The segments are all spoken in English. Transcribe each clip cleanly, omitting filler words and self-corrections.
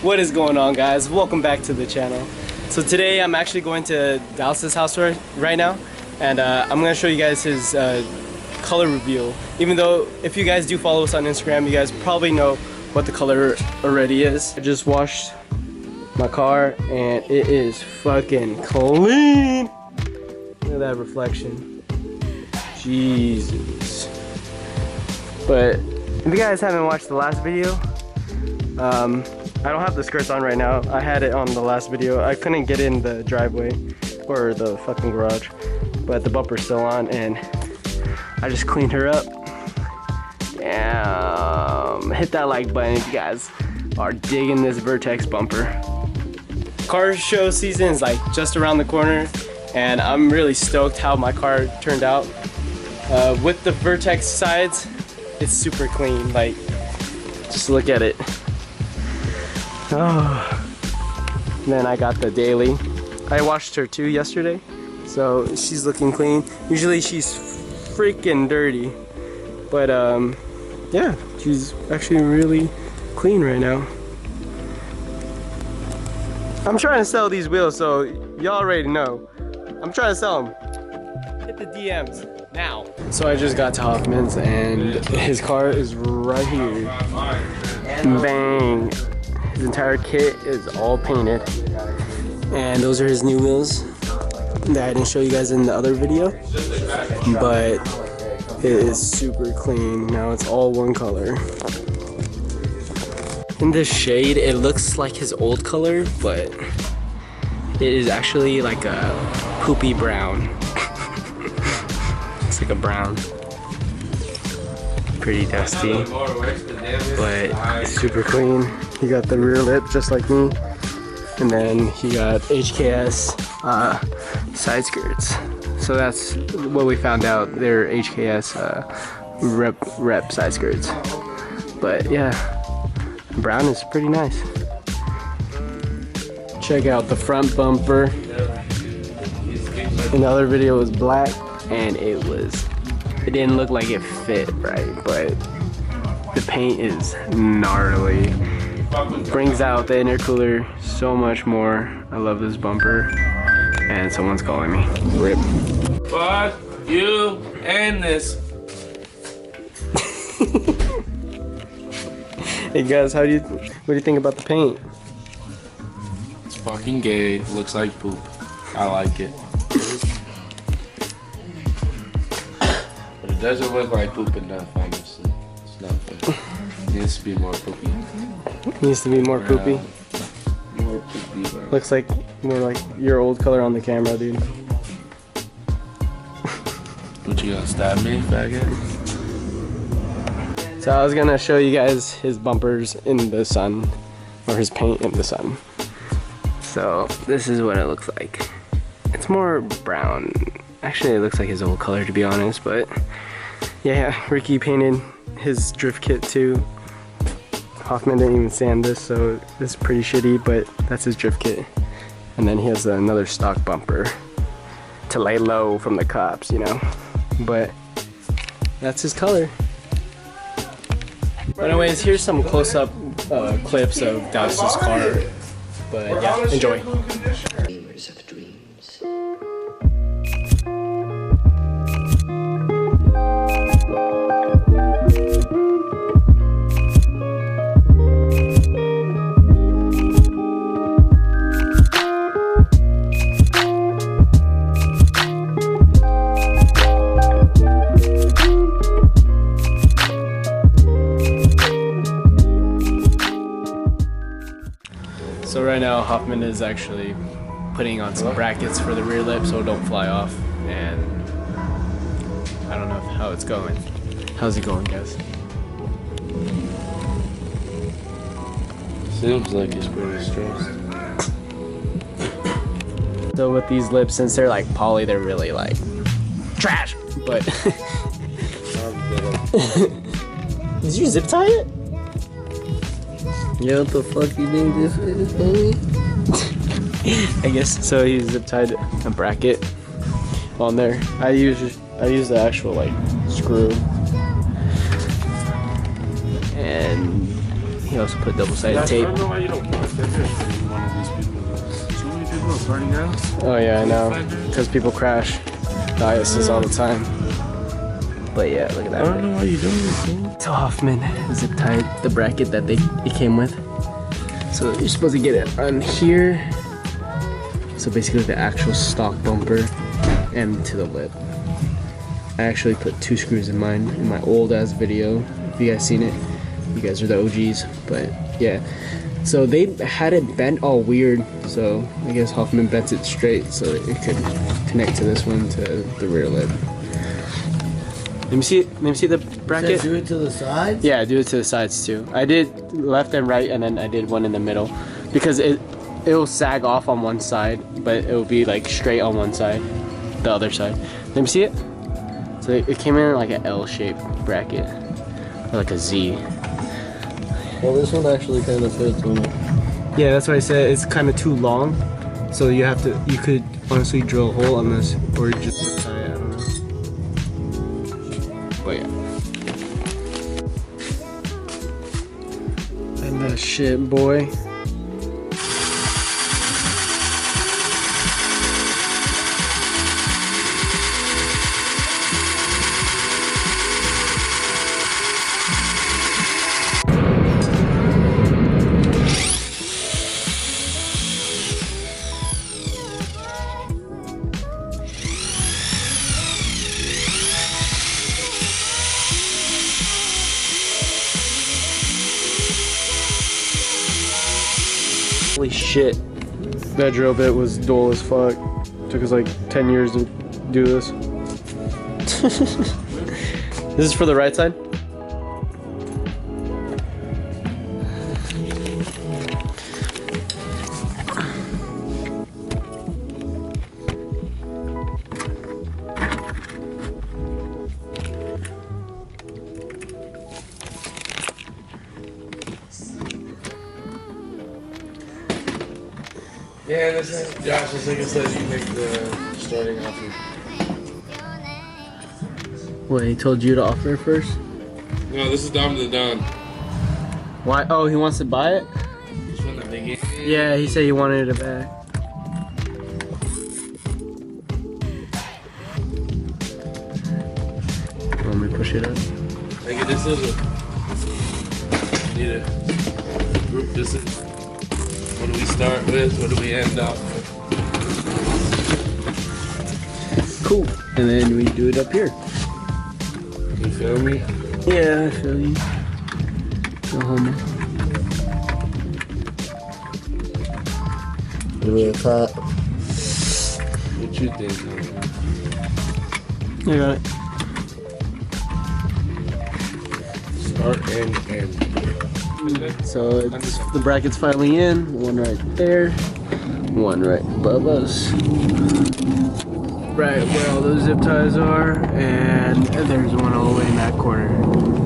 What is going on, guys? Welcome back to the channel. So today I'm actually going to Dallas's house right now, and I'm going to show you guys his color reveal. Even though if you guys do follow us on Instagram, you guys probably know what the color already is. I just washed my car and it is fucking clean. Look at that reflection. Jesus. But if you guys haven't watched the last video, I don't have the skirts on right now. I had it on the last video. I couldn't get in the driveway or the fucking garage, but the bumper's still on and I just cleaned her up. Damn. Hit that like button if you guys are digging this Vertex bumper. Car show season is like just around the corner and I'm really stoked how my car turned out. With the Vertex sides, it's super clean. Like, just look at it. Oh. Then I got the daily. I washed her too yesterday, so she's looking clean. Usually she's freaking dirty, but yeah, she's actually really clean right now. I'm trying to sell these wheels, so y'all already know. I'm trying to sell them. Hit the DMs now. So I just got to Hoffman's and his car is right here. Bang. His entire kit is all painted. And those are his new wheels that I didn't show you guys in the other video. But it is super clean. Now it's all one color. In this shade, it looks like his old color, but it is actually like a poopy brown. It's like a brown. Pretty dusty, but it's super clean. He got the rear lip just like me, and then he got HKS side skirts. So that's what we found out. They're HKS rep side skirts. But yeah, brown is pretty nice. Check out the front bumper. In the other video it was black and it didn't look like it fit right, but the paint is gnarly. Brings out the intercooler so much more. I love this bumper. And someone's calling me. Rip. Fuck you and this. Hey guys, what do you think about the paint? It's fucking gay. Looks like poop. I like it. But it doesn't look like poop enough, honestly. It's not good. It needs to be more poopy. It needs to be more poopy. More poopy, bro. Looks like more like your old color on the camera, dude. What, you gonna stab me, faggot? So I was gonna show you guys his bumpers in the sun, or his paint in the sun. So this is what it looks like. It's more brown. Actually, it looks like his old color, to be honest, but yeah, Ricky painted his drift kit too. Hoffman didn't even sand this, so it's pretty shitty, but that's his drift kit. And then he has another stock bumper to lay low from the cops, you know. But that's his color. But anyways, here's some close-up clips of Dallas's car. But yeah, enjoy. Dreamers of dreams. So right now Hoffman is actually putting on some brackets for the rear lip so it don't fly off, and I don't know how it's going. How's it going, guys? Seems like he's pretty stressed. So with these lips, since they're like poly, they're really like trash. But did you zip tie it? Yeah, what the fuck you think this is, baby? I guess so. He zip tied a bracket on there. I use the actual like screw, and he also put double-sided tape. interesting. One of these people. So many people are burning out. Oh yeah, I know. Because people crash the ISs all the time. But yeah, look at that. I don't know why you're doing this, man. So Hoffman zip tied the bracket that it came with. So you're supposed to get it on here. So basically the actual stock bumper and to the lip. I actually put 2 screws in mine in my old ass video. If you guys seen it, you guys are the OGs. But yeah, so they had it bent all weird. So I guess Hoffman bent it straight so that it could connect to this one to the rear lip. Let me see the bracket. Do it to the sides? Yeah, do it to the sides too. I did left and right, and then I did one in the middle because it'll sag off on one side, but it will be like straight on one side, the other side. Let me see it. So it came in like an L-shaped bracket, or like a Z. Well, this one actually kind of fits on it. Yeah, that's why I said it's kind of too long. So you could honestly drill a hole on this, or just tie it. I don't know. But yeah. And that shit, boy. Holy shit. That drill bit was dull as fuck. Took us like 10 years to do this. This is for the right side? Yeah, this is Josh. Just like I said, you make the starting offer. What, he told you to offer first? No, this is Dom the Don. Why? Oh, he wants to buy it? This one that they gave. Yeah, he said he wanted it back. Want me to push it up? Like this is need a group. This is what do we start with? What do we end up with? Cool. And then we do it up here. You feel me? Yeah, I feel you. No homo. Give me a cut. What you think? I got it. Start and end. So the bracket's finally in. One right there. One right above us. Right where all those zip ties are. And there's one all the way in that corner.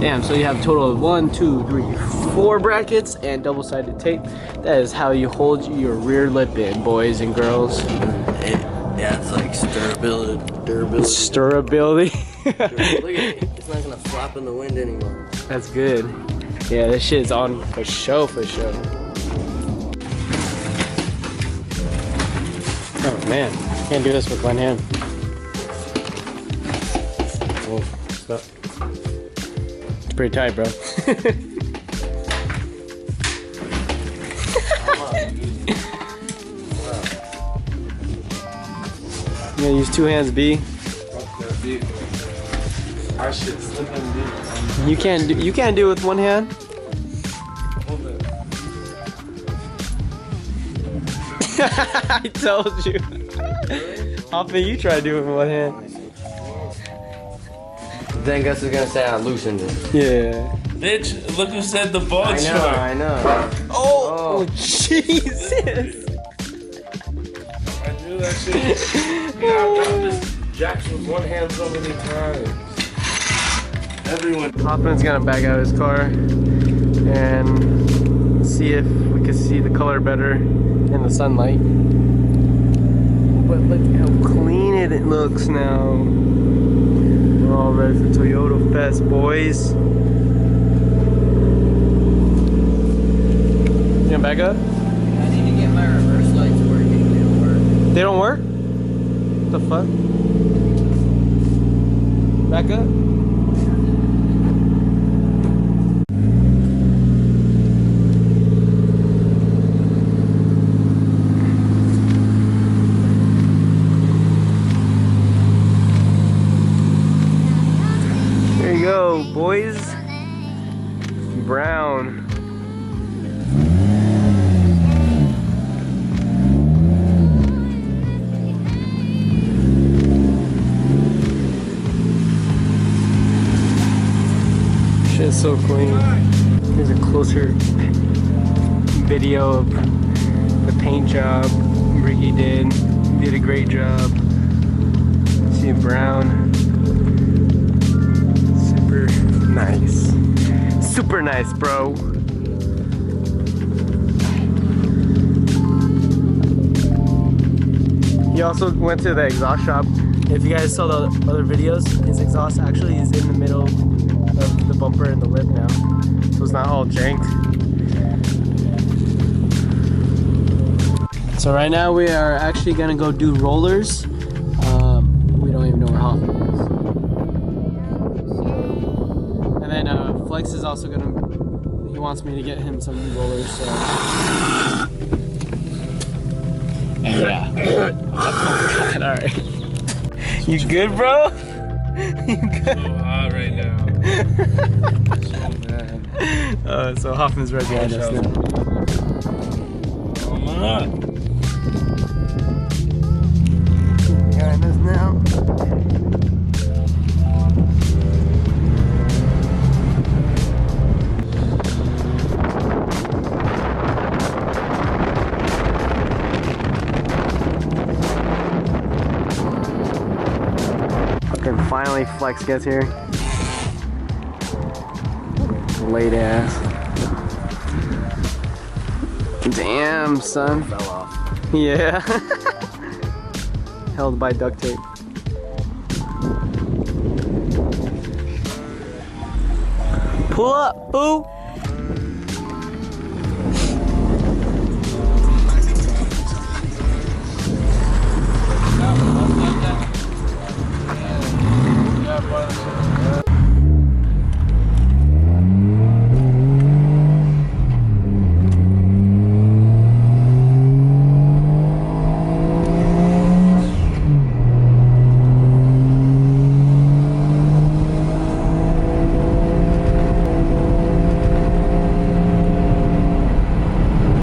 Damn, so you have a total of 1, 2, 3, 4 brackets and double-sided tape. That is how you hold your rear lip in, boys and girls. Yeah, it's like sturability. Sturability. Look at it. It's not gonna flop in the wind anymore. That's good. Yeah, this shit's on for show, for show. Oh man, can't do this with one hand. Oh, stop. It's pretty tight, bro. You gonna use 2 hands, B? Fuck that beat. I should slip and beat. You can't do it with one hand. Hold it. I told you. Hoppy, you try to do it with one hand. Then Gus is gonna say I loosened it. Yeah. Bitch, look who said the ball I chart. know. Oh, Jesus. I knew that shit. I've just jacked with one hand so many times. Everyone. Hoffman's gonna back out his car and see if we can see the color better in the sunlight. But look how clean it looks now. We're all ready for Toyota Fest, boys. You gonna back up? They don't work? What the fuck? Back up. There you go, boys. Brown. Shit's so clean. Here's a closer video of the paint job Ricky did. Did a great job. See it brown. Super nice. Super nice, bro. He also went to the exhaust shop. If you guys saw the other videos, his exhaust actually is in the middle of the bumper and the lip now. So it's not all janked. So right now we are actually gonna go do rollers. We don't even know where Hoffman is. And then Flex is also gonna, he wants me to get him some new rollers, so. Yeah. Alright. You good, bro? You good? So hot right now. So Hoffman's right behind us now. Come on. Behind us now. Fucking finally Flex gets here. Late ass. Damn, son. Fell off. Yeah. Held by duct tape. Pull up, boo.